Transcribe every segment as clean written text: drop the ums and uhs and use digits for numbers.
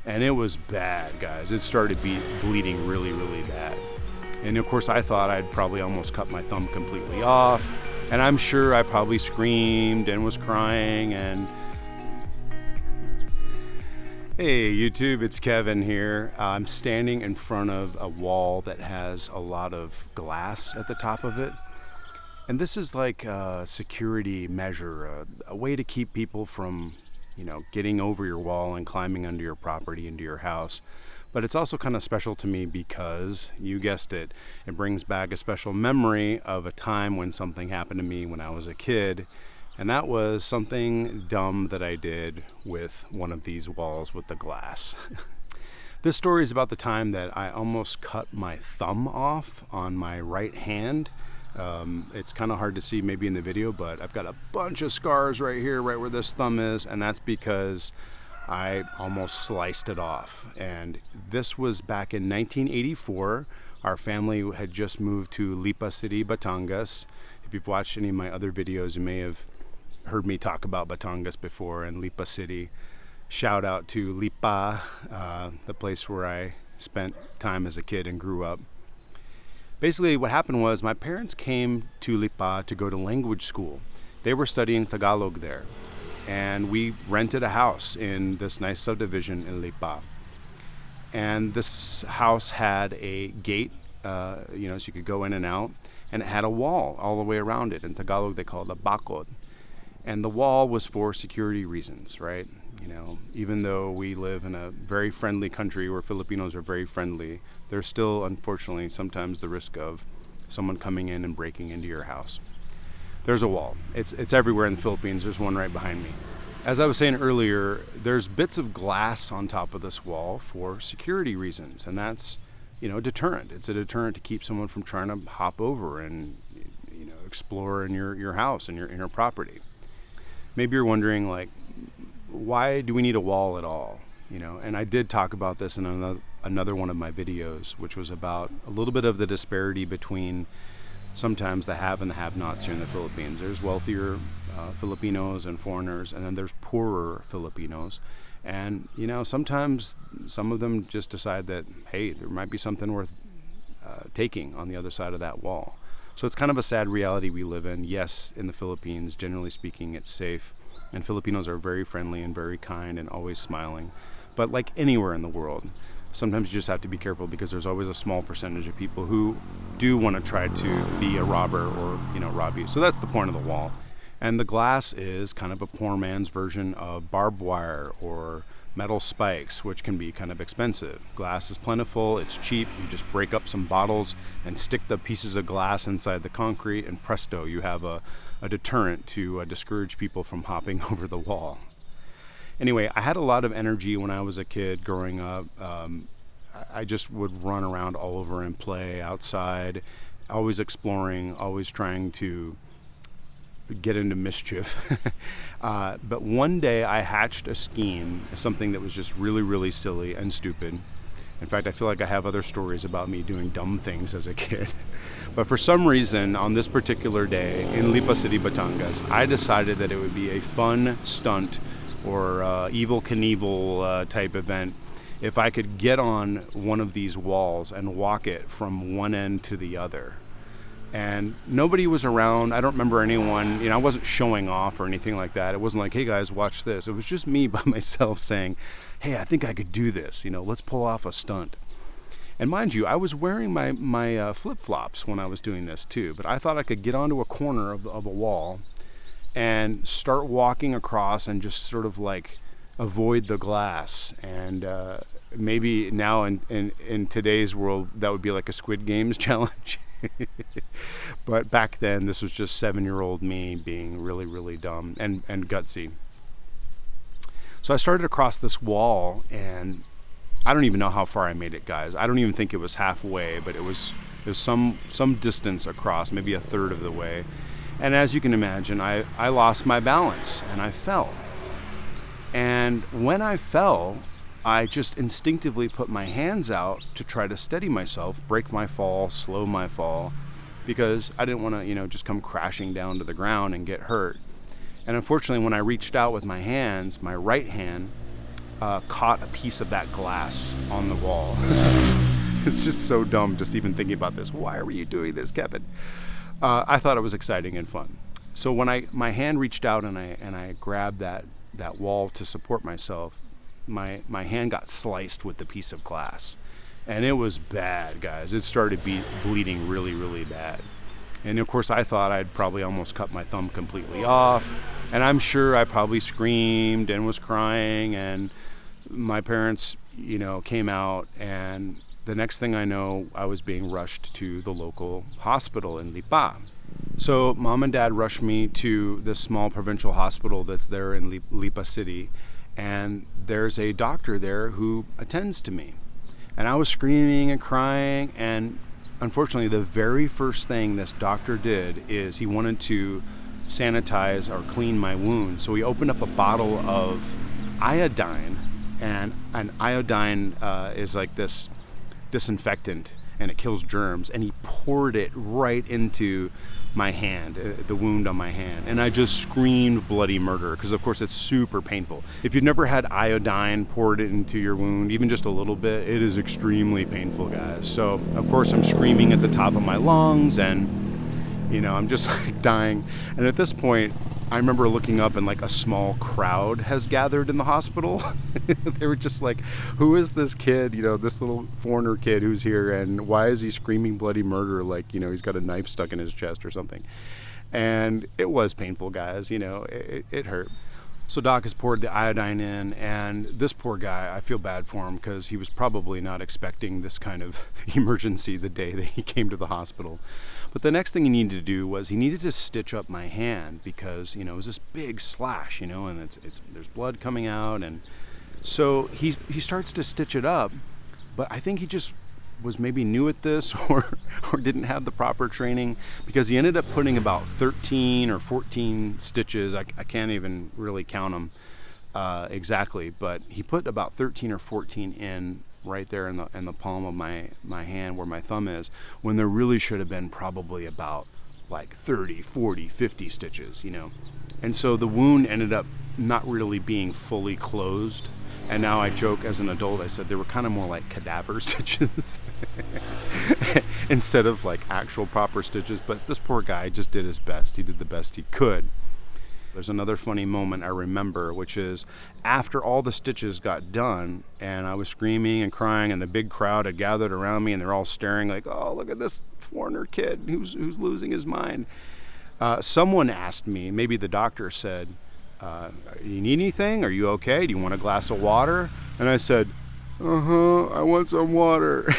And it was bad, guys. It started bleeding really, really bad. And of course, I thought I'd probably almost cut my thumb completely off. And I'm sure I probably screamed and was crying. And hey, YouTube, it's Kevin here. I'm standing in front of a wall that has a lot of glass at the top of it. And this is like a security measure, a way to keep people from, getting over your wall and climbing under your property into your house. But it's also kind of special to me because, you guessed it, it brings back a special memory of a time when something happened to me when I was a kid. And that was something dumb that I did with one of these walls with the glass. This story is about the time that I almost cut my thumb off on my right hand. It's kind of hard to see maybe in the video, but I've got a bunch of scars right here, right where this thumb is, and that's because I almost sliced it off. And this was back in 1984. Our family had just moved to Lipa City, Batangas. If you've watched any of my other videos, you may have heard me talk about Batangas before and Lipa City. Shout out to Lipa, the place where I spent time as a kid and grew up. Basically, what happened was my parents came to Lipa to go to language school. They were studying Tagalog there. And we rented a house in this nice subdivision in Lipa. And this house had a gate, so you could go in and out. And it had a wall all the way around it. In Tagalog, they call it a bakod. And the wall was for security reasons, right? Even though we live in a very friendly country where Filipinos are very friendly, there's still, unfortunately, sometimes the risk of someone coming in and breaking into your house. There's a wall. It's everywhere in the Philippines. There's one right behind me. As I was saying earlier, there's bits of glass on top of this wall for security reasons, and that's, deterrent. It's a deterrent to keep someone from trying to hop over and, explore in your house and your property. Maybe you're wondering, why do we need a wall at all? And I did talk about this in another one of my videos, which was about a little bit of the disparity between sometimes the have and the have-nots here in the Philippines. There's wealthier Filipinos and foreigners, and then there's poorer Filipinos. And, sometimes some of them just decide that, hey, there might be something worth taking on the other side of that wall. So it's kind of a sad reality we live in. Yes, in the Philippines, generally speaking, it's safe. And Filipinos are very friendly and very kind and always smiling. But like anywhere in the world, sometimes you just have to be careful because there's always a small percentage of people who do want to try to be a robber or, rob you. So that's the point of the wall. And the glass is kind of a poor man's version of barbed wire or metal spikes, which can be kind of expensive. Glass is plentiful, it's cheap. You just break up some bottles and stick the pieces of glass inside the concrete, and presto, you have a deterrent to discourage people from hopping over the wall. Anyway, I had a lot of energy when I was a kid growing up. I just would run around all over and play outside, always exploring, always trying to get into mischief. But one day I hatched a scheme, something that was just really, really silly and stupid. In fact, I feel like I have other stories about me doing dumb things as a kid. But for some reason, on this particular day in Lipa City, Batangas, I decided that it would be a fun stunt or Evel Knievel type event if I could get on one of these walls and walk it from one end to the other. And nobody was around. I don't remember anyone, I wasn't showing off or anything like that. It wasn't like, hey guys, watch this. It was just me by myself saying, hey, I think I could do this. Let's pull off a stunt. And mind you, I was wearing my flip-flops when I was doing this too. But I thought I could get onto a corner of a wall and start walking across and just sort of avoid the glass. And maybe now in today's world, that would be like a Squid Games challenge. But back then, this was just 7-year-old me being really, really dumb and gutsy. So I started across this wall, and I don't even know how far I made it, guys. I don't even think it was halfway, but it was some distance across, maybe a third of the way. And as you can imagine, I lost my balance, and I fell. And when I fell, I just instinctively put my hands out to try to steady myself, break my fall, slow my fall, because I didn't want to, just come crashing down to the ground and get hurt. And unfortunately, when I reached out with my hands, my right hand, caught a piece of that glass on the wall. It's just so dumb just even thinking about this. Why are you doing this, Kevin? I thought it was exciting and fun. So when my hand reached out and I grabbed that wall to support myself, my hand got sliced with the piece of glass. And it was bad, guys. It started bleeding really, really bad. And of course I thought I'd probably almost cut my thumb completely off. And I'm sure I probably screamed and was crying, and my parents, came out, and the next thing I know, I was being rushed to the local hospital in Lipa. So mom and dad rushed me to this small provincial hospital that's there in Lipa City, and there's a doctor there who attends to me. And I was screaming and crying, and unfortunately the very first thing this doctor did is he wanted to sanitize or clean my wound. So he opened up a bottle of iodine, and an iodine is like this disinfectant, and it kills germs, and he poured it right into my hand, the wound on my hand, and I just screamed bloody murder, because of course it's super painful. If you've never had iodine poured into your wound, even just a little bit, it is extremely painful, guys. So of course I'm screaming at the top of my lungs, and I'm just like dying. And at this point I remember looking up, and like a small crowd has gathered in the hospital. They were just like, who is this kid, this little foreigner kid who's here, and why is he screaming bloody murder like, he's got a knife stuck in his chest or something. And it was painful, guys. It hurt. So doc has poured the iodine in, and this poor guy, I feel bad for him, because he was probably not expecting this kind of emergency the day that he came to the hospital. But the next thing he needed to do was he needed to stitch up my hand, because it was this big slash, and there's blood coming out, and so he starts to stitch it up, but I think he just was maybe new at this, or didn't have the proper training, because he ended up putting about 13 or 14 stitches. I can't even really count them exactly, but he put about 13 or 14 in right there in the palm of my hand where my thumb is, when there really should have been probably about like 30, 40, 50 stitches, And so the wound ended up not really being fully closed. And now I joke as an adult, I said they were kind of more like cadaver stitches instead of like actual proper stitches. But this poor guy just did his best. He did the best he could. There's another funny moment I remember, which is after all the stitches got done and I was screaming and crying, and the big crowd had gathered around me, and they're all staring like, oh, look at this foreigner kid who's losing his mind. Someone asked me, maybe the doctor said, you need anything? Are you okay? Do you want a glass of water? And I said, I want some water.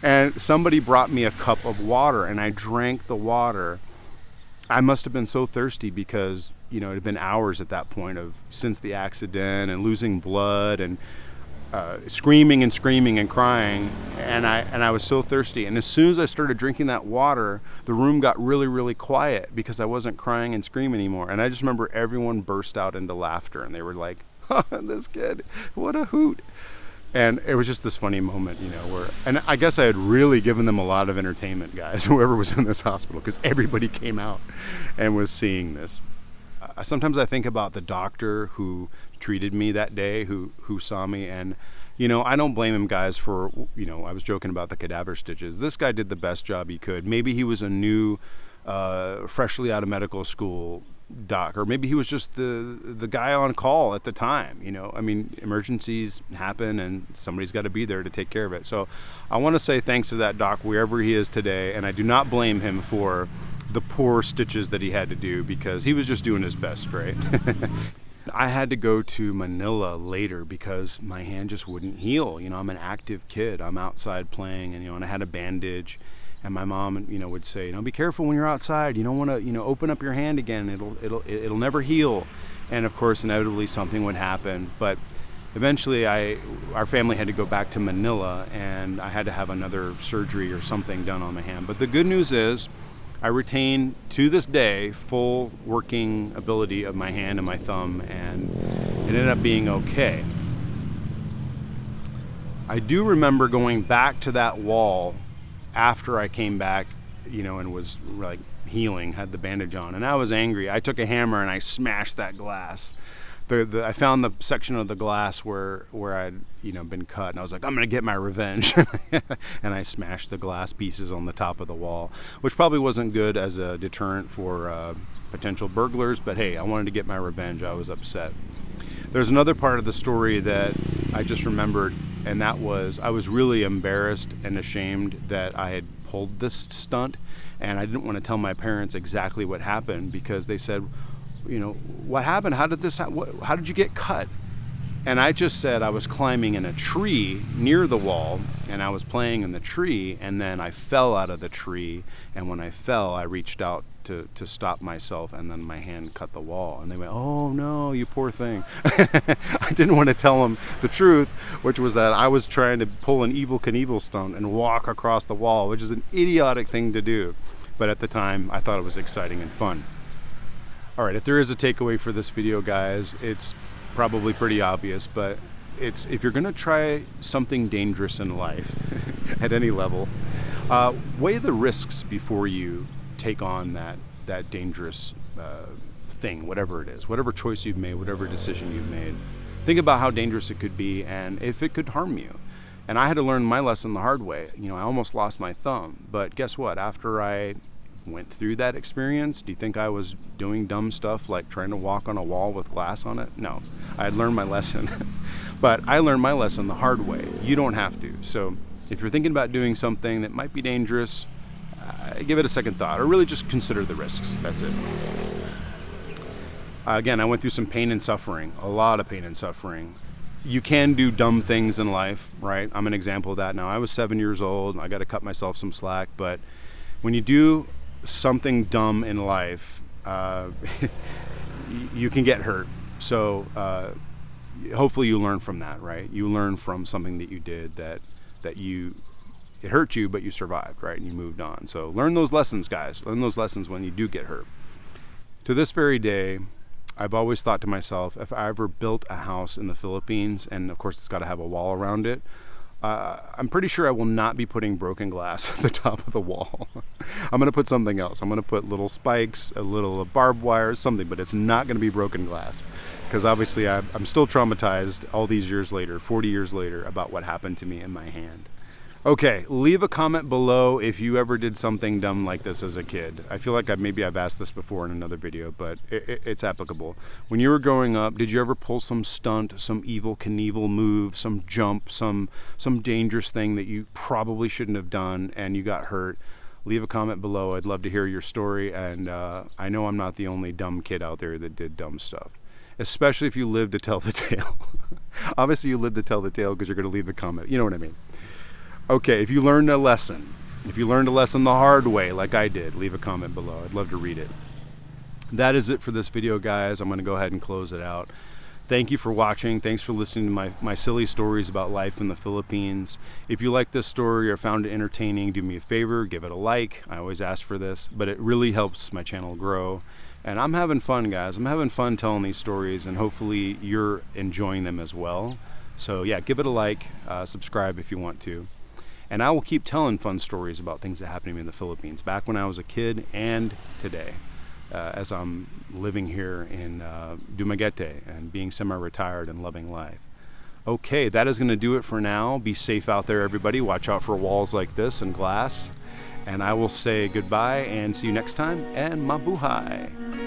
And somebody brought me a cup of water, and I drank the water. I must have been so thirsty, because it had been hours at that point since the accident, and losing blood, and screaming and crying, and I was so thirsty. And as soon as I started drinking that water, the room got really, really quiet, because I wasn't crying and screaming anymore. And I just remember everyone burst out into laughter, and they were like, this kid, what a hoot. And it was just this funny moment, and I guess I had really given them a lot of entertainment, guys, whoever was in this hospital, because everybody came out and was seeing this. Sometimes I think about the doctor who treated me that day, who saw me, and I don't blame him, guys, for I was joking about the cadaver stitches. This guy did the best job he could. Maybe he was a new freshly out of medical school doc, or maybe he was just the guy on call at the time. Emergencies happen, and somebody's got to be there to take care of it. So I want to say thanks to that doc wherever he is today, and I do not blame him for the poor stitches that he had to do, because he was just doing his best, right? I had to go to Manila later because my hand just wouldn't heal. I'm an active kid. I'm outside playing, and I had a bandage. And my mom, would say, be careful when you're outside. You don't want to, open up your hand again. It'll never heal. And of course, inevitably something would happen. But eventually, our family had to go back to Manila, and I had to have another surgery or something done on my hand. But the good news is, I retain to this day full working ability of my hand and my thumb, and it ended up being okay. I do remember going back to that wall after I came back, and was like healing, had the bandage on, and I was angry. I took a hammer and I smashed that glass. I found the section of the glass where I'd been cut, and I was like, I'm gonna get my revenge, and I smashed the glass pieces on the top of the wall, which probably wasn't good as a deterrent for potential burglars. But hey, I wanted to get my revenge. I was upset. There's another part of the story that I just remembered, and that was I was really embarrassed and ashamed that I had pulled this stunt, and I didn't want to tell my parents exactly what happened, because they said, what happened? How did you get cut? And I just said I was climbing in a tree near the wall, and I was playing in the tree, and then I fell out of the tree, and when I fell, I reached out to stop myself, and then my hand cut the wall. And they went, oh no, you poor thing. I didn't want to tell them the truth, which was that I was trying to pull an Evel Knievel stunt and walk across the wall, which is an idiotic thing to do. But at the time, I thought it was exciting and fun. All right, if there is a takeaway for this video, guys, it's probably pretty obvious, but it's if you're gonna try something dangerous in life at any level, weigh the risks before you take on that dangerous thing, whatever it is, whatever choice you've made, whatever decision you've made. Think about how dangerous it could be and if it could harm you. And I had to learn my lesson the hard way. I almost lost my thumb, but guess what? After I went through that experience, do you think I was doing dumb stuff like trying to walk on a wall with glass on it? No, I had learned my lesson. But I learned my lesson the hard way. You don't have to. So if you're thinking about doing something that might be dangerous, give it a second thought, or really just consider the risks. That's it. Again, I went through some pain and suffering, a lot of pain and suffering. You can do dumb things in life, right? I'm an example of that now. I was 7 years old. I got to cut myself some slack. But when you do something dumb in life, you can get hurt. So hopefully you learn from that, right? You learn from something that you did that it hurt you, but you survived, right? And you moved on. So learn those lessons, guys. Learn those lessons when you do get hurt. To this very day, I've always thought to myself, if I ever built a house in the Philippines, and of course it's got to have a wall around it, I'm pretty sure I will not be putting broken glass at the top of the wall. I'm going to put something else. I'm going to put little spikes, a little barbed wire, something, but it's not going to be broken glass. Because obviously I'm still traumatized all these years later, 40 years later, about what happened to me in my hand. Okay, leave a comment below if you ever did something dumb like this as a kid. I feel like maybe I've asked this before in another video, but it's applicable. When you were growing up, did you ever pull some stunt, some Evel Knievel move, some jump, some dangerous thing that you probably shouldn't have done and you got hurt? Leave a comment below. I'd love to hear your story, and I know I'm not the only dumb kid out there that did dumb stuff, especially if you live to tell the tale. Obviously you live to tell the tale because you're going to leave the comment. You know what I mean? Okay, if you learned a lesson the hard way like I did, leave a comment below. I'd love to read it. That is it for this video, guys. I'm going to go ahead and close it out. Thank you for watching. Thanks for listening to my silly stories about life in the Philippines. If you like this story or found it entertaining, do me a favor, give it a like. I always ask for this, but it really helps my channel grow. And I'm having fun, guys. I'm having fun telling these stories, and hopefully you're enjoying them as well. So yeah, give it a like, subscribe if you want to. And I will keep telling fun stories about things that happened to me in the Philippines, back when I was a kid and today, as I'm living here in Dumaguete and being semi-retired and loving life. Okay, that is going to do it for now. Be safe out there, everybody. Watch out for walls like this and glass. And I will say goodbye and see you next time, and mabuhay.